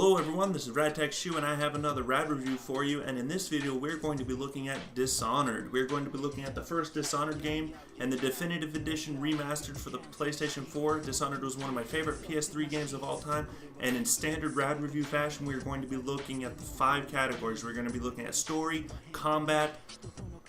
Hello everyone, this is RadTechShoe and I have another rad review for you, and in this video we're going to be looking at Dishonored. We're going to be looking at the first Dishonored game and the definitive edition remastered for the PlayStation 4. Dishonored was one of my favorite PS3 games of all time, and in standard rad review fashion we're going to be looking at the 5 categories. We're going to be looking at story, combat,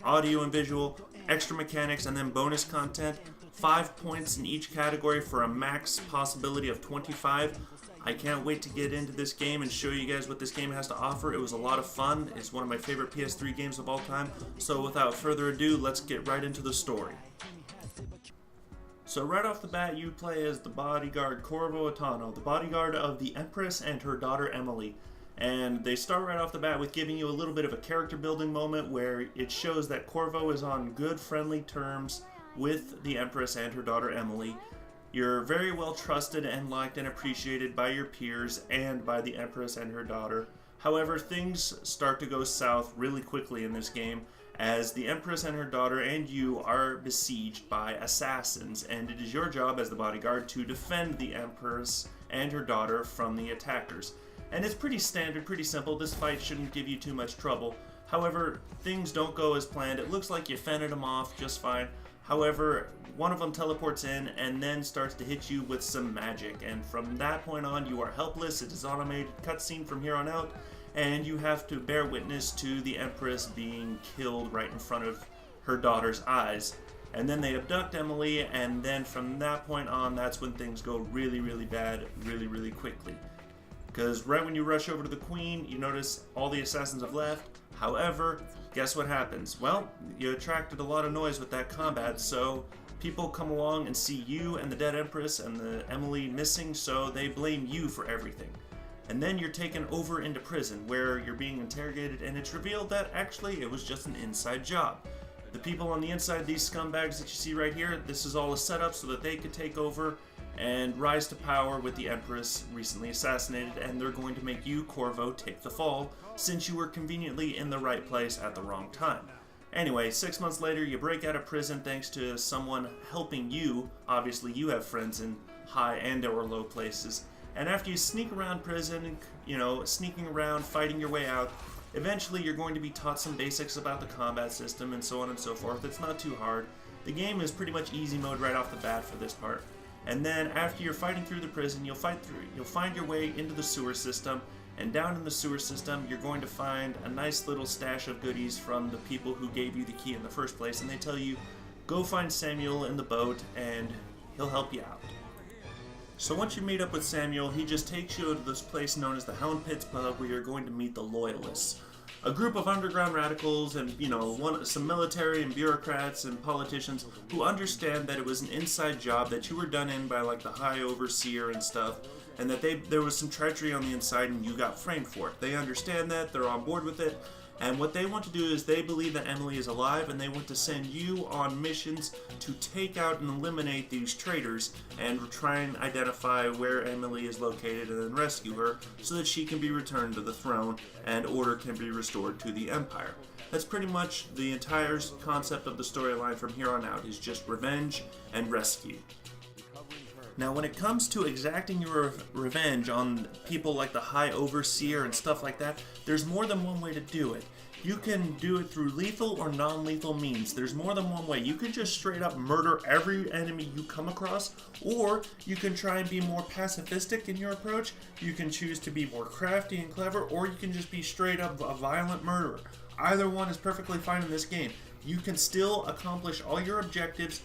audio and visual, extra mechanics, and then bonus content. 5 points in each category for a max possibility of 25. I can't wait to get into this game and show you guys what this game has to offer. It was a lot of fun. It's one of my favorite PS3 games of all time. So without further ado, let's get right into the story. So right off the bat, you play as the bodyguard Corvo Attano, the bodyguard of the Empress and her daughter Emily. And they start right off the bat with giving you a little bit of a character building moment where it shows that Corvo is on good, friendly terms with the Empress and her daughter Emily. You're very well trusted and liked and appreciated by your peers and by the Empress and her daughter. However, things start to go south really quickly in this game as the Empress and her daughter and you are besieged by assassins, and it is your job as the bodyguard to defend the Empress and her daughter from the attackers. And it's pretty standard, pretty simple. This fight shouldn't give you too much trouble. However, things don't go as planned. It looks like you fended them off just fine. However, one of them teleports in and then starts to hit you with some magic, and from that point on you are helpless. It is an automated cutscene from here on out, and you have to bear witness to the Empress being killed right in front of her daughter's eyes. And then they abduct Emily, and then from that point on, that's when things go really bad really quickly. Because right when you rush over to the Queen, you notice all the assassins have left. However, guess what happens? Well, you attracted a lot of noise with that combat, so people come along and see you and the dead Empress and the Emily missing, so they blame you for everything. And then you're taken over into prison where you're being interrogated, and it's revealed that actually it was just an inside job. The people on the inside, these scumbags that you see right here, this is all a setup so that they could take over and rise to power with the Empress recently assassinated, and they're going to make you, Corvo, take the fall since you were conveniently in the right place at the wrong time. Anyway, 6 months later, you break out of prison thanks to someone helping you. Obviously, you have friends in high and or low places. And after you sneak around prison, sneaking around, fighting your way out, eventually you're going to be taught some basics about the combat system and so on and so forth. It's not too hard. The game is pretty much easy mode right off the bat for this part. And then after you're fighting through the prison, you'll find your way into the sewer system, and down in the sewer system you're going to find a nice little stash of goodies from the people who gave you the key in the first place, and they tell you, go find Samuel in the boat and he'll help you out. So once you meet up with Samuel, he just takes you to this place known as the Hound Pits Pub, where you're going to meet the Loyalists. A group of underground radicals and, some military and bureaucrats and politicians who understand that it was an inside job, that you were done in by like the High Overseer and stuff, and that there was some treachery on the inside and you got framed for it. They understand that, they're on board with it, and what they want to do is they believe that Emily is alive, and they want to send you on missions to take out and eliminate these traitors and try and identify where Emily is located and then rescue her so that she can be returned to the throne and order can be restored to the Empire. That's pretty much the entire concept of the storyline from here on out, is just revenge and rescue. Now, when it comes to exacting your revenge on people like the High Overseer and stuff like that, there's more than one way to do it. You can do it through lethal or non-lethal means. There's more than one way. You can just straight up murder every enemy you come across, or you can try and be more pacifistic in your approach. You can choose to be more crafty and clever, or you can just be straight up a violent murderer. Either one is perfectly fine in this game. You can still accomplish all your objectives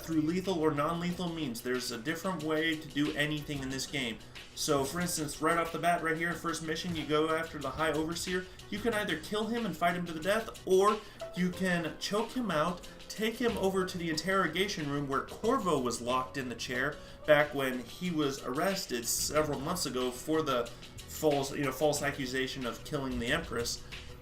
through lethal or non-lethal means. There's a different way to do anything in this game. So for instance, right off the bat right here, first mission, you go after the High Overseer. You can either kill him and fight him to the death, or you can choke him out, take him over to the interrogation room where Corvo was locked in the chair back when he was arrested several months ago for the false accusation of killing the Empress.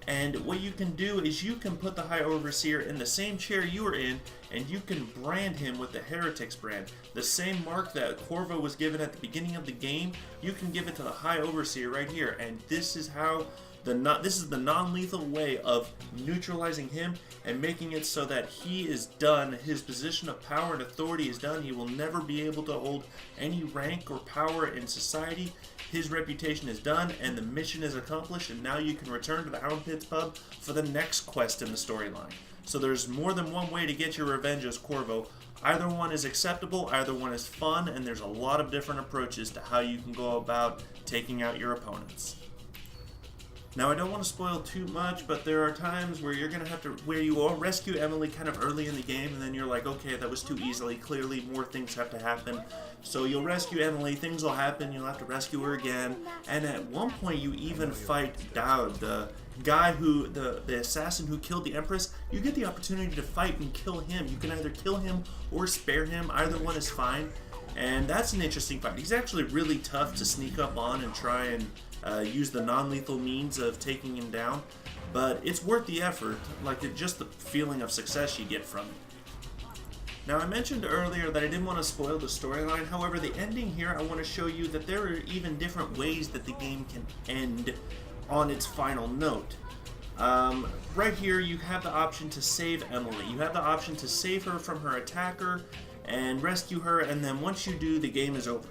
And what you can do is you can put the High Overseer in the same chair you were in, and you can brand him with the Heretics brand. The same mark that Corvo was given at the beginning of the game, you can give it to the High Overseer right here. And this is how This is the non-lethal way of neutralizing him and making it so that he is done. His position of power and authority is done. He will never be able to hold any rank or power in society. His reputation is done, and the mission is accomplished, and now you can return to the Hound Pits pub for the next quest in the storyline. So there's more than one way to get your revenge as Corvo. Either one is acceptable, either one is fun, and there's a lot of different approaches to how you can go about taking out your opponents. Now, I don't want to spoil too much, but there are times where you're going to have to, where you will rescue Emily kind of early in the game, and then you're like, okay, that was too easily, clearly more things have to happen. So you'll rescue Emily, things will happen, you'll have to rescue her again, and at one point you even fight Dowd, the guy who, the assassin who killed the Empress. You get the opportunity to fight and kill him. You can either kill him or spare him, either one is fine, and that's an interesting fight. He's actually really tough to sneak up on and try and use the non-lethal means of taking him down, but it's worth the effort, just the feeling of success you get from it. Now, I mentioned earlier that I didn't want to spoil the storyline. However, the ending here, I want to show you that there are even different ways that the game can end on its final note. Right here, you have the option to save Emily. You have the option to save her from her attacker and rescue her, and then once you do, the game is over.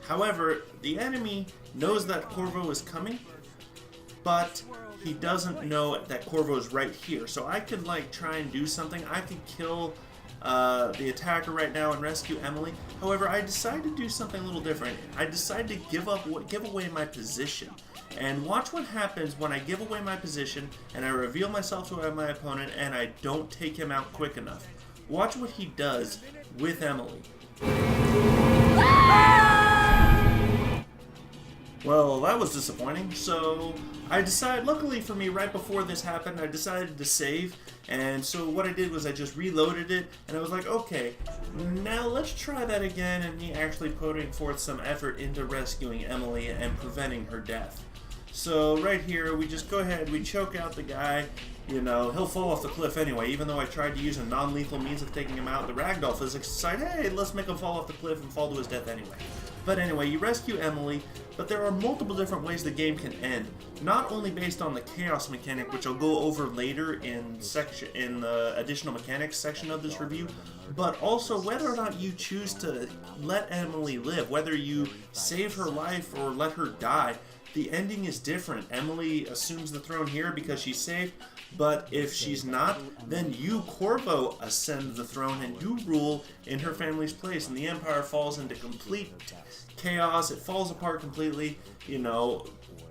However, the enemy knows that Corvo is coming, but he doesn't know that Corvo is right here. So I could try and do something. I could kill the attacker right now and rescue Emily. However, I decided to do something a little different. I decided to give away my position. And watch what happens when I give away my position and I reveal myself to my opponent and I don't take him out quick enough. Watch what he does with Emily. Well, that was disappointing, so I decided, luckily for me, right before this happened, I decided to save, and so what I did was I just reloaded it, and I was like, okay, now let's try that again, and me actually putting forth some effort into rescuing Emily and preventing her death. So right here, we just go ahead, we choke out the guy, he'll fall off the cliff anyway, even though I tried to use a non-lethal means of taking him out. The ragdoll physics decide, hey, let's make him fall off the cliff and fall to his death anyway. But anyway, you rescue Emily, but there are multiple different ways the game can end. Not only based on the chaos mechanic, which I'll go over later in the additional mechanics section of this review, but also whether or not you choose to let Emily live, whether you save her life or let her die. The ending is different. Emily assumes the throne here because she's safe, but if she's not, then you, Corvo, ascend the throne and you rule in her family's place, and the Empire falls into complete chaos. It falls apart completely.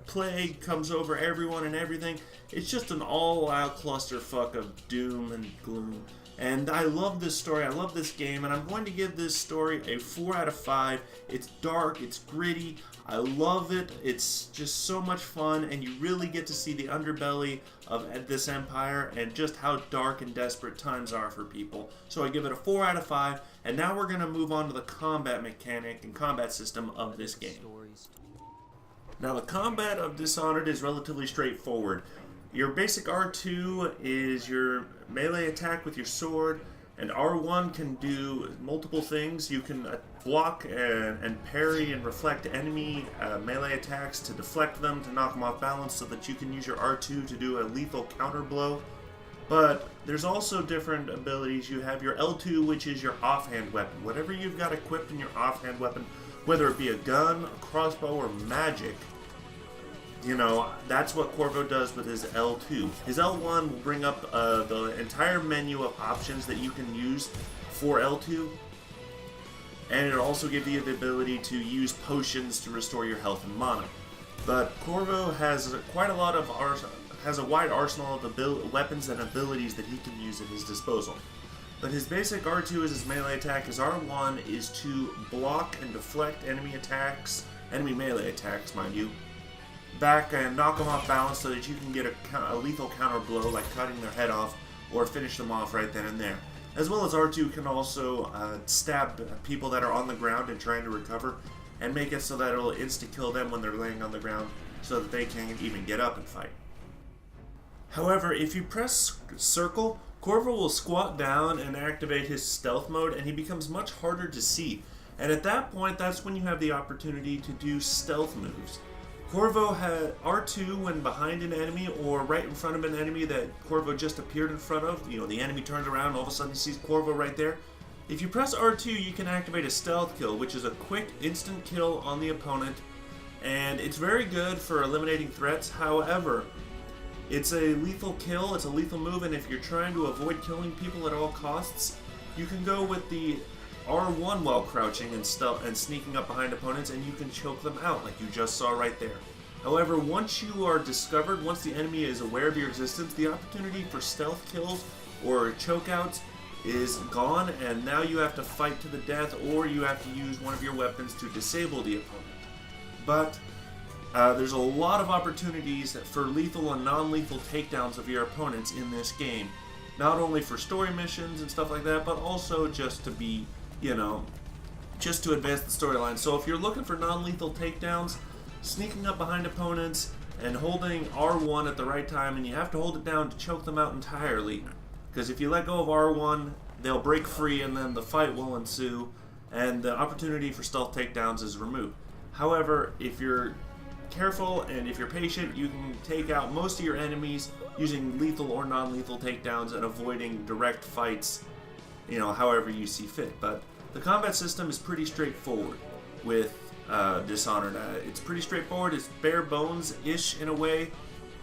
Plague comes over everyone and everything. It's just an all-out clusterfuck of doom and gloom. And I love this story, I love this game, and I'm going to give this story a 4 out of 5. It's dark, it's gritty, I love it, it's just so much fun, and you really get to see the underbelly of this empire and just how dark and desperate times are for people. So I give it a 4 out of 5, and now we're going to move on to the combat mechanic and combat system of this game. Now, the combat of Dishonored is relatively straightforward. Your basic R2 is your melee attack with your sword, and R1 can do multiple things. You can block and parry and reflect enemy melee attacks to deflect them, to knock them off balance, so that you can use your R2 to do a lethal counter blow. But there's also different abilities. You have your L2, which is your offhand weapon. Whatever you've got equipped in your offhand weapon, whether it be a gun, a crossbow, or magic, that's what Corvo does with his L2. His L1 will bring up the entire menu of options that you can use for L2, and it'll also give you the ability to use potions to restore your health and mana. But Corvo has quite a lot of has a wide arsenal of weapons and abilities that he can use at his disposal. But his basic R2 is his melee attack. His R1 is to block and deflect enemy attacks, enemy melee attacks, mind you, back and knock them off balance so that you can get a lethal counter blow, like cutting their head off or finish them off right then and there. As well as R2 can also stab people that are on the ground and trying to recover, and make it so that it'll insta-kill them when they're laying on the ground so that they can't even get up and fight. However, if you press circle, Corvo will squat down and activate his stealth mode, and he becomes much harder to see. And at that point, that's when you have the opportunity to do stealth moves. Corvo had R2 when behind an enemy or right in front of an enemy that Corvo just appeared in front of. You know, the enemy turns around and all of a sudden sees Corvo right there. If you press R2, you can activate a stealth kill, which is a quick, instant kill on the opponent. And it's very good for eliminating threats. However, it's a lethal kill, it's a lethal move, and if you're trying to avoid killing people at all costs, you can go with the R1 while crouching and sneaking up behind opponents, and you can choke them out like you just saw right there. However, once you are discovered, once the enemy is aware of your existence, the opportunity for stealth kills or chokeouts is gone, and now you have to fight to the death, or you have to use one of your weapons to disable the opponent. But there's a lot of opportunities for lethal and non-lethal takedowns of your opponents in this game. Not only for story missions and stuff like that, but also just to be, you know, just to advance the storyline. So if you're looking for non-lethal takedowns, sneaking up behind opponents and holding R1 at the right time, and you have to hold it down to choke them out entirely, because if you let go of R1, they'll break free and then the fight will ensue, and the opportunity for stealth takedowns is removed. However, if you're careful and if you're patient, you can take out most of your enemies using lethal or non-lethal takedowns and avoiding direct fights, you know, however you see fit. But the combat system is pretty straightforward with Dishonored. It's pretty straightforward. It's bare bones-ish in a way.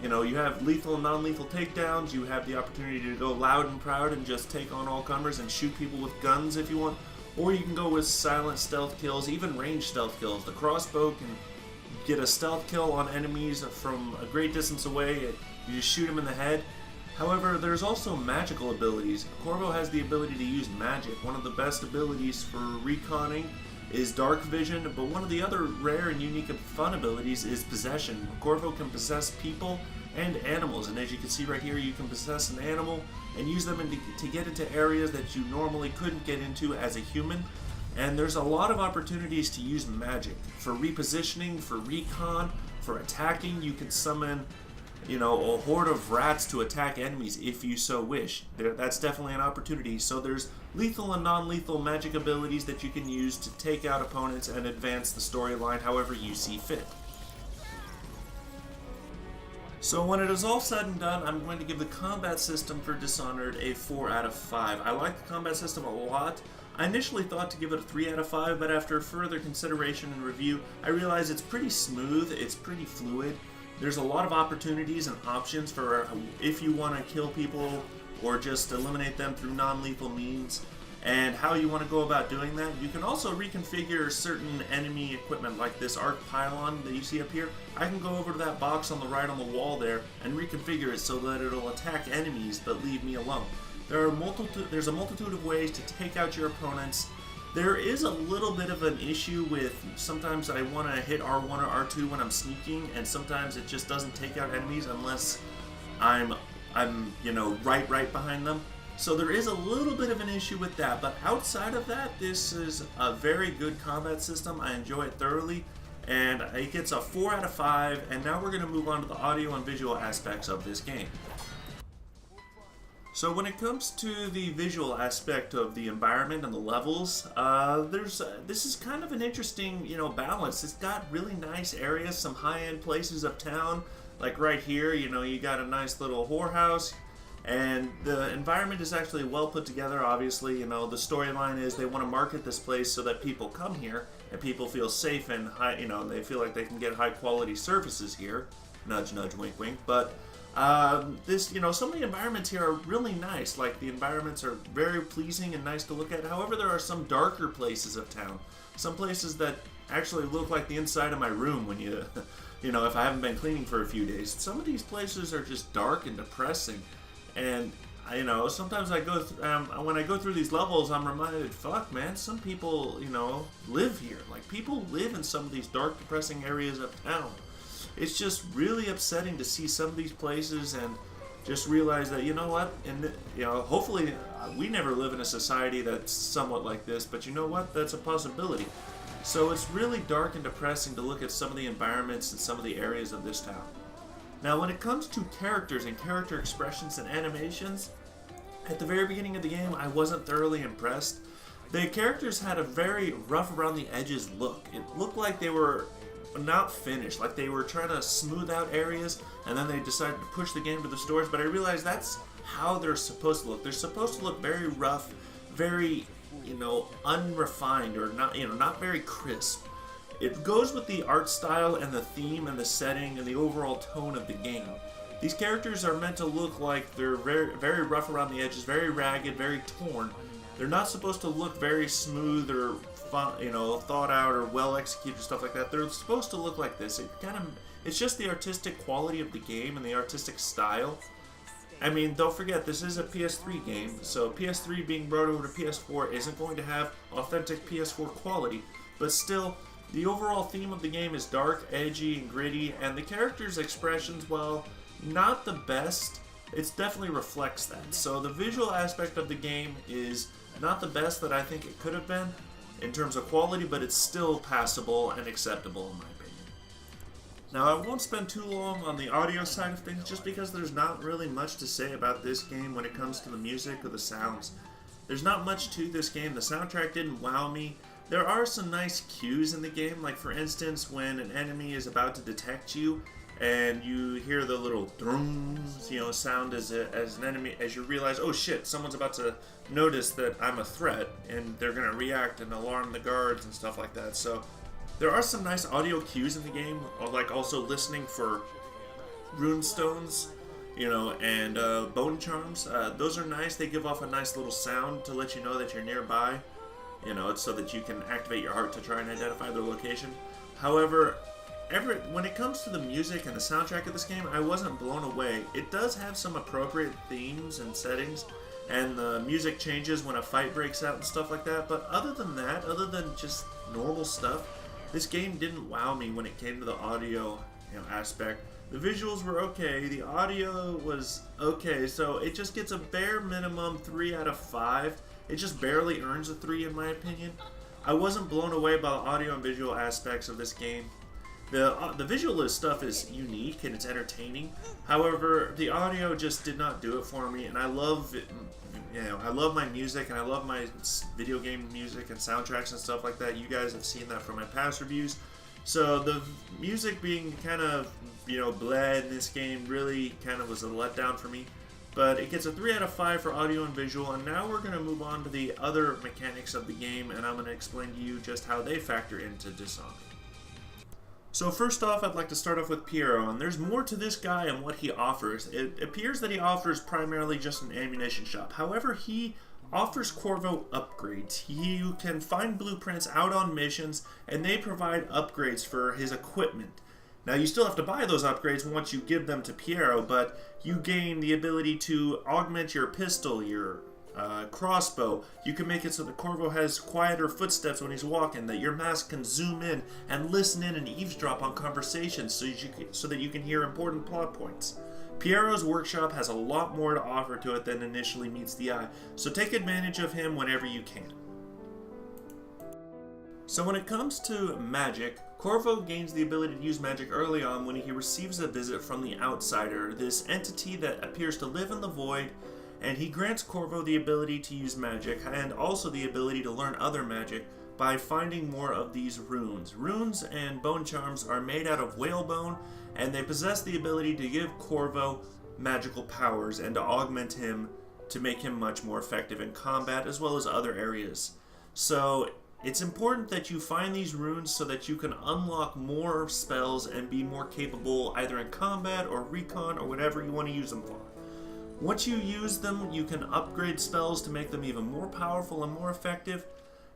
You know, you have lethal and non-lethal takedowns. You have the opportunity to go loud and proud and just take on all comers and shoot people with guns if you want. Or you can go with silent stealth kills, even ranged stealth kills. The crossbow can get a stealth kill on enemies from a great distance away. You just shoot them in the head. However, there's also magical abilities. Corvo has the ability to use magic. One of the best abilities for reconning is dark vision, but one of the other rare and unique and fun abilities is possession. Corvo can possess people and animals, and as you can see right here, you can possess an animal and use them to get into areas that you normally couldn't get into as a human. And there's a lot of opportunities to use magic for repositioning, for recon, for attacking. You can summon, you know, a horde of rats to attack enemies if you so wish. That's definitely an opportunity. So there's lethal and non-lethal magic abilities that you can use to take out opponents and advance the storyline however you see fit. So when it is all said and done, I'm going to give the combat system for Dishonored a 4 out of 5. I like the combat system a lot. I initially thought to give it a 3 out of 5, but after further consideration and review, I realized it's pretty smooth, it's pretty fluid. There's a lot of opportunities and options for if you want to kill people or just eliminate them through non-lethal means, and how you want to go about doing that. You can also reconfigure certain enemy equipment like this arc pylon that you see up here. I can go over to that box on the right on the wall there and reconfigure it so that it'll attack enemies but leave me alone. There's a multitude of ways to take out your opponents. There is a little bit of an issue with sometimes I want to hit R1 or R2 when I'm sneaking, and sometimes it just doesn't take out enemies unless I'm you know, right behind them. So there is a little bit of an issue with that, but outside of that, this is a very good combat system. I enjoy it thoroughly, and it gets a 4 out of 5, and now we're going to move on to the audio and visual aspects of this game. So when it comes to the visual aspect of the environment and the levels, this is kind of an interesting, you know, balance. It's got really nice areas, some high-end places of town, like right here, you know, you got a nice little whorehouse, and the environment is actually well put together. Obviously, you know, the storyline is they want to market this place so that people come here and people feel safe and high, you know, they feel like they can get high-quality services here. Nudge, nudge, wink, wink. But this, you know, some of the environments here are really nice. Like, the environments are very pleasing and nice to look at. However, there are some darker places of town. Some places that actually look like the inside of my room when you, you know, if I haven't been cleaning for a few days. Some of these places are just dark and depressing. And, you know, sometimes I go, when I go through these levels, I'm reminded, fuck, man, some people, you know, live here. Like, people live in some of these dark, depressing areas of town. It's just really upsetting to see some of these places and just realize that, you know what, and, you know, hopefully we never live in a society that's somewhat like this, but you know what, that's a possibility. So it's really dark and depressing to look at some of the environments and some of the areas of this town. Now, when it comes to characters and character expressions and animations, at the very beginning of the game, I wasn't thoroughly impressed. The characters had a very rough around the edges look. It looked like they were not finished. Like they were trying to smooth out areas, and then they decided to push the game to the stores. But I realized that's how they're supposed to look. They're supposed to look very rough, very, unrefined, or not, not very crisp. It goes with the art style and the theme and the setting and the overall tone of the game. These characters are meant to look like they're very, very rough around the edges, very ragged, very torn. They're not supposed to look very smooth or thought out or well executed, stuff like that. They're supposed to look like this. It's just the artistic quality of the game and the artistic style. I mean, don't forget, this is a PS3 game, so PS3 being brought over to PS4 isn't going to have authentic PS4 quality, but still, the overall theme of the game is dark, edgy, and gritty, and the characters' expressions, while not the best, it definitely reflects that. So the visual aspect of the game is not the best that I think it could have been in terms of quality, but it's still passable and acceptable in my opinion. Now, I won't spend too long on the audio side of things just because there's not really much to say about this game when it comes to the music or the sounds. There's not much to this game. The soundtrack didn't wow me. There are some nice cues in the game, like for instance when an enemy is about to detect you and you hear the little drums, sound as an enemy, as you realize, oh shit, someone's about to notice that I'm a threat and they're going to react and alarm the guards and stuff like that. So there are some nice audio cues in the game, like also listening for rune stones, and bone charms. Those are nice. They give off a nice little sound to let you know that you're nearby. It's so that you can activate your heart to try and identify their location. However, when it comes to the music and the soundtrack of this game, I wasn't blown away. It does have some appropriate themes and settings, and the music changes when a fight breaks out and stuff like that, but other than that, other than just normal stuff, this game didn't wow me when it came to the audio aspect. The visuals were okay, the audio was okay, so it just gets a bare minimum 3 out of 5. It just barely earns a 3 in my opinion. I wasn't blown away by the audio and visual aspects of this game. The visual stuff is unique and it's entertaining. However, the audio just did not do it for me, and I love it. I love my music and I love my video game music and soundtracks and stuff like that. You guys have seen that from my past reviews. So the music being kind of, bleh in this game really kind of was a letdown for me. But it gets a 3 out of 5 for audio and visual, and now we're going to move on to the other mechanics of the game, and I'm going to explain to you just how they factor into Dishonored. So first off, I'd like to start off with Piero, and there's more to this guy and what he offers. It appears that he offers primarily just an ammunition shop. However, he offers Corvo upgrades. You can find blueprints out on missions, and they provide upgrades for his equipment. Now, you still have to buy those upgrades once you give them to Piero, but you gain the ability to augment your pistol, your crossbow. You can make it so that Corvo has quieter footsteps when he's walking, that your mask can zoom in and listen in and eavesdrop on conversations so that you can hear important plot points. Piero's workshop has a lot more to offer to it than initially meets the eye, so take advantage of him whenever you can. So when it comes to magic, Corvo gains the ability to use magic early on when he receives a visit from the Outsider, this entity that appears to live in the void, and he grants Corvo the ability to use magic and also the ability to learn other magic by finding more of these runes. Runes and bone charms are made out of whalebone, and they possess the ability to give Corvo magical powers and to augment him to make him much more effective in combat as well as other areas. So it's important that you find these runes so that you can unlock more spells and be more capable either in combat or recon or whatever you want to use them for. Once you use them, you can upgrade spells to make them even more powerful and more effective,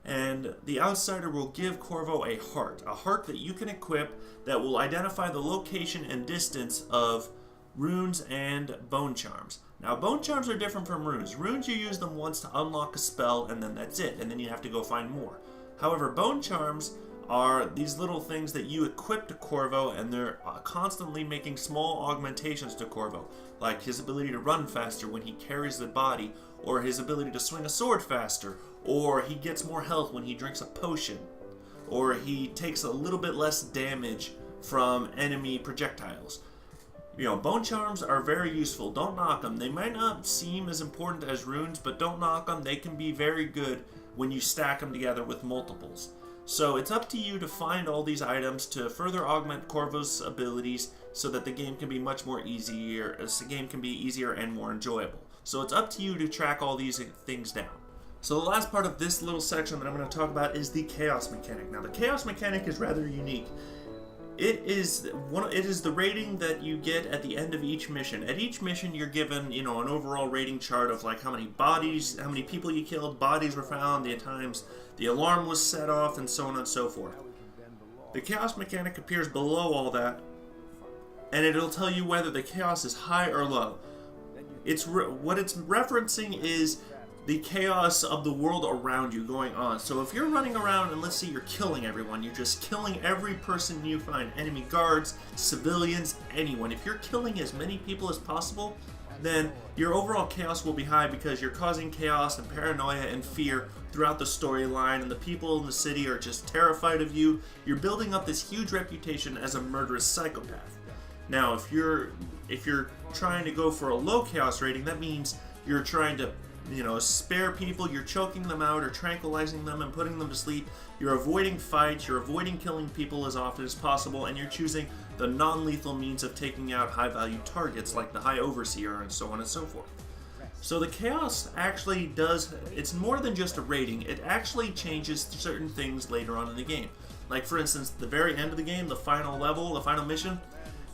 and the Outsider will give Corvo a heart that you can equip that will identify the location and distance of runes and bone charms. Now, bone charms are different from runes. Runes, you use them once to unlock a spell, and then that's it, and then you have to go find more. However, bone charms are these little things that you equip to Corvo, and they're constantly making small augmentations to Corvo, like his ability to run faster when he carries the body, or his ability to swing a sword faster, or he gets more health when he drinks a potion, or he takes a little bit less damage from enemy projectiles. Bone charms are very useful. Don't knock them. They might not seem as important as runes, but don't knock them. They can be very good when you stack them together with multiples. So it's up to you to find all these items to further augment Corvo's abilities so that the game can be much more easier, as the game can be easier and more enjoyable. So it's up to you to track all these things down. So the last part of this little section that I'm going to talk about is the chaos mechanic. Now the chaos mechanic is rather unique. It is the rating that you get at the end of each mission. At each mission, you're given, an overall rating chart of like how many people you killed, bodies were found, the times the alarm was set off, and so on and so forth. The chaos mechanic appears below all that, and it'll tell you whether the chaos is high or low. What it's referencing is the chaos of the world around you going on. So if you're running around and let's say you're killing everyone, you're just killing every person you find, enemy guards, civilians, anyone. If you're killing as many people as possible, then your overall chaos will be high because you're causing chaos and paranoia and fear throughout the storyline, and the people in the city are just terrified of you. You're building up this huge reputation as a murderous psychopath. Now, if you're trying to go for a low chaos rating, that means you're trying to spare people, you're choking them out or tranquilizing them and putting them to sleep. You're avoiding fights, you're avoiding killing people as often as possible, and you're choosing the non-lethal means of taking out high-value targets like the High Overseer and so on and so forth. So the chaos actually it's more than just a rating, it actually changes certain things later on in the game. Like for instance, the very end of the game, the final level, the final mission,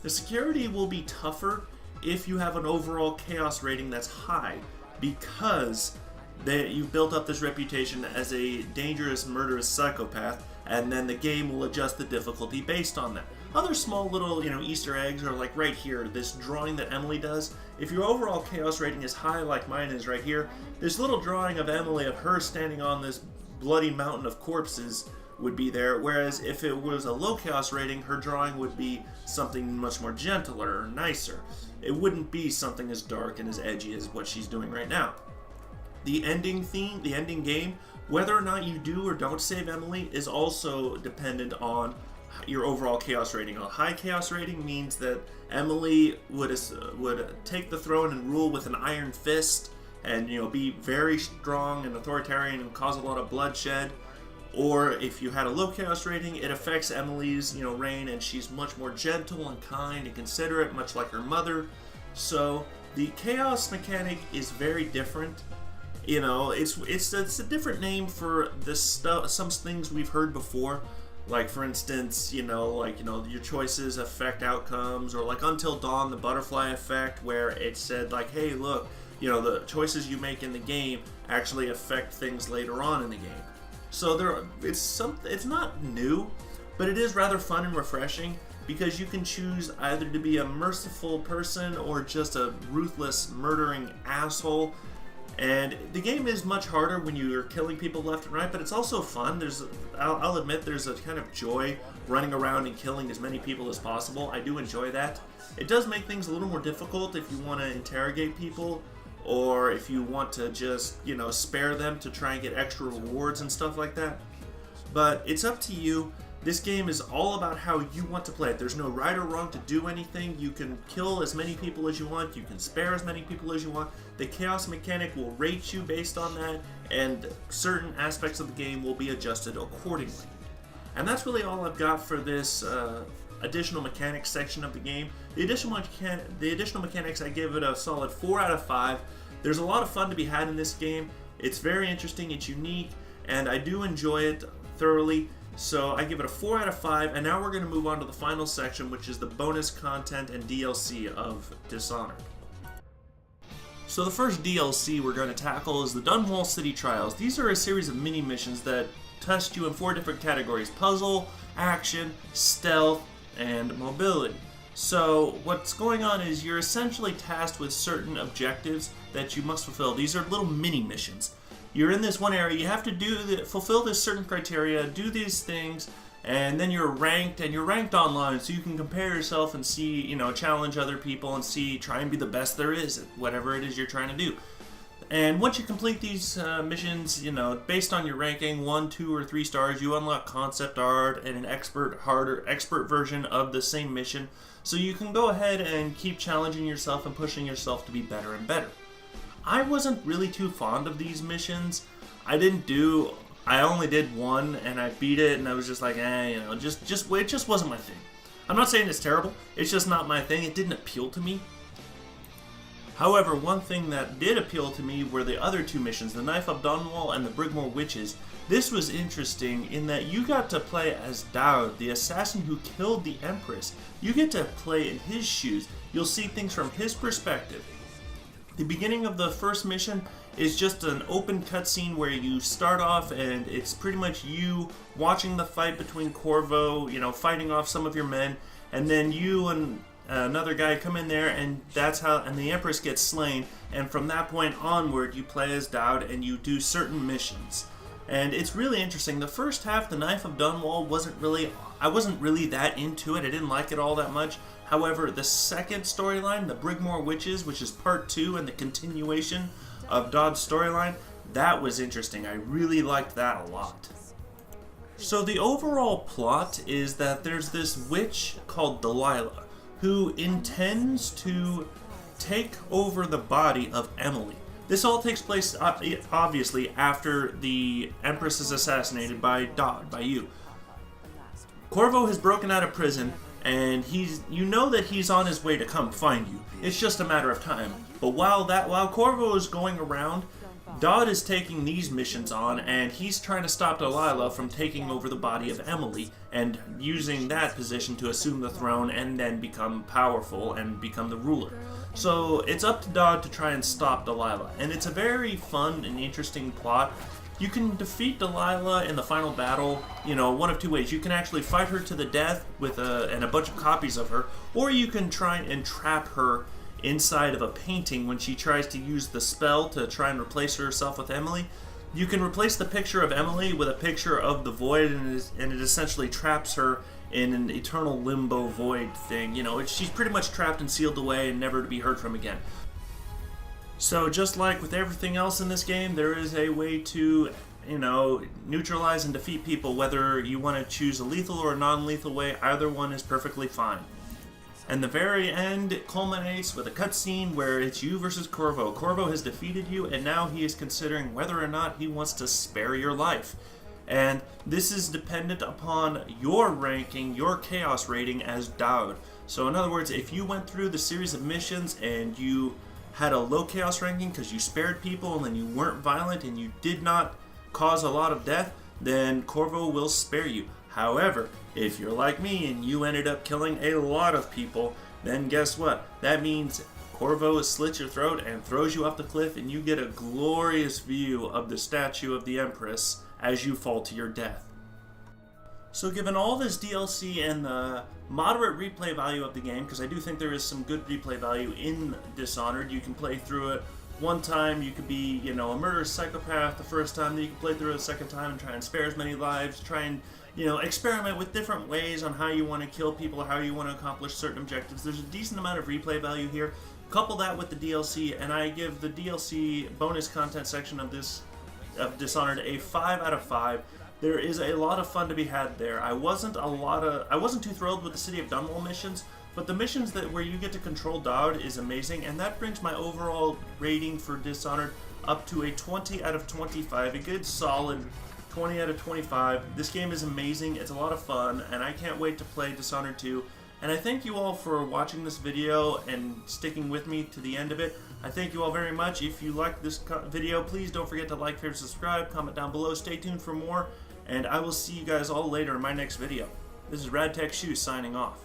the security will be tougher if you have an overall chaos rating that's high, because you've built up this reputation as a dangerous, murderous psychopath, and then the game will adjust the difficulty based on that. Other small little, Easter eggs are like right here, this drawing that Emily does. If your overall chaos rating is high, like mine is right here, this little drawing of Emily, of her standing on this bloody mountain of corpses, would be there, whereas if it was a low chaos rating, her drawing would be something much more gentler or nicer. It wouldn't be something as dark and as edgy as what she's doing right now. The ending theme, the ending game, whether or not you do or don't save Emily is also dependent on your overall chaos rating. A high chaos rating means that Emily would take the throne and rule with an iron fist and be very strong and authoritarian and cause a lot of bloodshed. Or if you had a low chaos rating, it affects Emily's reign, and she's much more gentle and kind and considerate, much like her mother. So the chaos mechanic is very different. It's a different name for this stuff. Some things we've heard before, like for instance, your choices affect outcomes, or like Until Dawn, the butterfly effect, where it said like, hey, look, the choices you make in the game actually affect things later on in the game. So it's not new, but it is rather fun and refreshing because you can choose either to be a merciful person or just a ruthless, murdering asshole. And the game is much harder when you're killing people left and right, but it's also fun. I'll admit there's a kind of joy running around and killing as many people as possible. I do enjoy that. It does make things a little more difficult if you want to interrogate people, or if you want to just, spare them to try and get extra rewards and stuff like that. But it's up to you. This game is all about how you want to play it. There's no right or wrong to do anything. You can kill as many people as you want. You can spare as many people as you want. The chaos mechanic will rate you based on that, and certain aspects of the game will be adjusted accordingly. And that's really all I've got for this additional mechanics section of the game. The additional mechanics, I give it a solid 4 out of 5. There's a lot of fun to be had in this game. It's very interesting, it's unique, and I do enjoy it thoroughly. So I give it a 4 out of 5, and now we're going to move on to the final section, which is the bonus content and DLC of Dishonored. So the first DLC we're going to tackle is the Dunwall City Trials. These are a series of mini-missions that test you in 4 different categories: puzzle, action, stealth, and mobility. So what's going on is you're essentially tasked with certain objectives that you must fulfill. These are little mini-missions. You're in this one area, you have to fulfill this certain criteria, do these things, and then you're ranked, and you're ranked online, so you can compare yourself and see, challenge other people and try and be the best there is at whatever it is you're trying to do. And once you complete these missions, based on your ranking, 1, 2, or 3 stars, you unlock concept art and an expert version of the same mission, so you can go ahead and keep challenging yourself and pushing yourself to be better and better. I wasn't really too fond of these missions. I didn't do I only did one, and I beat it, and I was just like, you know, it just wasn't my thing. I'm not saying it's terrible, it's just not my thing. It didn't appeal to me. However, one thing that did appeal to me were the other two missions, the Knife of Dunwall and the Brigmore Witches. This was interesting in that you got to play as Daud, the assassin who killed the Empress. You get to play in his shoes. You'll see things from his perspective. The beginning of the first mission is just an open cutscene where you start off and it's pretty much you watching the fight between Corvo, you know, fighting off some of your men, and then you and another guy come in there, and and the Empress gets slain, and from that point onward you play as Daud and you do certain missions. And it's really interesting. The first half, the Knife of Dunwall, I wasn't really that into it. I didn't like it all that much. However, the second storyline, the Brigmore Witches, which is part 2 and the continuation of Daud's storyline, that was interesting. I really liked that a lot. So the overall plot is that there's this witch called Delilah who intends to take over the body of Emily. This all takes place, obviously, after the Empress is assassinated by Daud, by you. Corvo has broken out of prison, and you know that he's on his way to come find you. It's just a matter of time. But while Corvo is going around, Daud is taking these missions on, and he's trying to stop Delilah from taking over the body of Emily and using that position to assume the throne and then become powerful and become the ruler. So it's up to Daud to try and stop Delilah, and it's a very fun and interesting plot. You can defeat Delilah in the final battle, you know, one of two ways. You can actually fight her to the death with and a bunch of copies of her, or you can try and trap her inside of a painting when she tries to use the spell to try and replace herself with Emily. You can replace the picture of Emily with a picture of the Void, and it essentially traps her in an eternal limbo void thing. You know, she's pretty much trapped and sealed away and never to be heard from again. So just like with everything else in this game, there is a way to, you know, neutralize and defeat people, whether you want to choose a lethal or a non-lethal way. Either one is perfectly fine. And the very end, it culminates with a cutscene where it's you versus Corvo. Corvo has defeated you, and now he is considering whether or not he wants to spare your life. And this is dependent upon your ranking, your chaos rating as Daud. So in other words, if you went through the series of missions and you had a low chaos ranking because you spared people and then you weren't violent and you did not cause a lot of death, then Corvo will spare you. However, if you're like me and you ended up killing a lot of people, then guess what? That means Corvo slits your throat and throws you off the cliff, and you get a glorious view of the statue of the Empress as you fall to your death. So given all this DLC and the moderate replay value of the game, because I do think there is some good replay value in Dishonored, you can play through it one time, you could be, you know, a murderous psychopath the first time, then you can play through it a second time and try and spare as many lives, try and, you know, experiment with different ways on how you want to kill people or how you want to accomplish certain objectives. There's a decent amount of replay value here. Couple that with the DLC, and I give the DLC bonus content section of Dishonored a 5 out of 5. There is a lot of fun to be had there. I wasn't too thrilled with the City of Dunwall missions, but the missions where you get to control Daud is amazing, and that brings my overall rating for Dishonored up to a 20 out of 25, a good solid 20 out of 25. This game is amazing, it's a lot of fun, and I can't wait to play Dishonored 2. And I thank you all for watching this video and sticking with me to the end of it. I thank you all very much. If you liked this video, please don't forget to like, favorite, subscribe, comment down below, stay tuned for more, and I will see you guys all later in my next video. This is RadTech Shoes signing off.